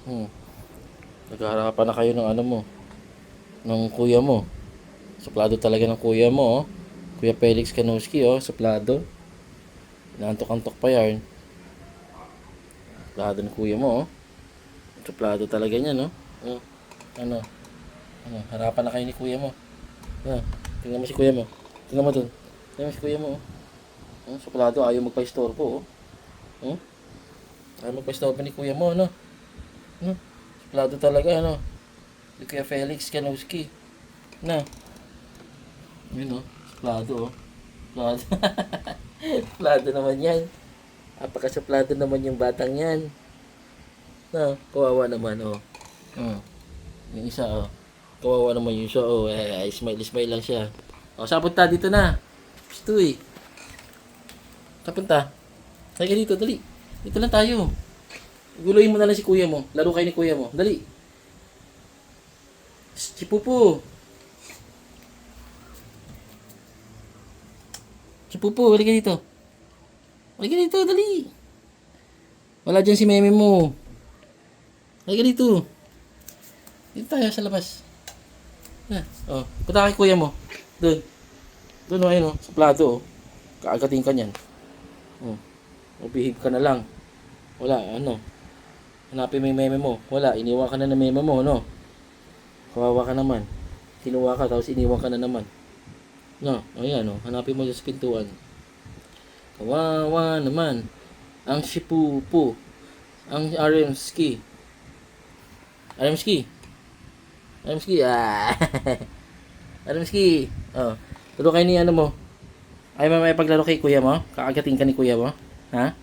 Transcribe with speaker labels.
Speaker 1: Hmm. Nagkaharapan na kayo ng ano mo, ng kuya mo. Suplado talaga ng kuya mo, oh. Kuya Felix Kanowski, oh, suplado. Inaantok-antok pa yan. Suplado ng kuya mo, oh. Suplado talaga niya, no? Oh. Ano? Ano? Harapan na kayo ni kuya mo. Ah, tingnan mo si kuya mo. Tingnan mo dun. Tingnan mo si kuya mo, oh. Oh, suplado, ayaw magpa-istorbo, oh. Oh. Ayaw magpa-istorbo ni kuya mo, ano? Ano? Suplado talaga, ano? Si Kuya Felix Kanowski. Na. Yun, oh. Suplado, oh. Suplado. Suplado naman yan. Apakasuplado naman yung batang yan. Na, kawawa naman, oh. Hmm. Yung isa, oh. Kawawa naman yung isa, oh. Smile lang siya. Oh, saan punta? Dito na. Gusto eh. Saan punta? Halika dito, dali. Dito lang tayo. Guluhin mo na lang si kuya mo. Laro kayo ni kuya mo. Dali. Si Pupu. Si Pupu, halika dito. Halika dito, dali. Wala dyan si meme mo. Halika dito. Dito tayo sa labas. Oh, punta kay kuya mo. Doon. Doon, ayun, oh, sa plato, oh. Kaagatin ka niyan. Oh. Behave ka na lang. Wala, ano. Hanapin mo yung meme mo. Wala, iniwan ka na ng meme mo, no? Kawawa ka naman. Kinuha ka, tapos iniwan ka na naman. No, ayan, oh. Hanapin mo sa pintuan. Kawawa naman. Ang Shipupu. Ang Aremski. Aremski. Aremski, ah. Aremski. Oh. Turo kayo ni ano mo. Ay, may paglaro kay kuya mo? Kaagating ka ni kuya mo? Ha?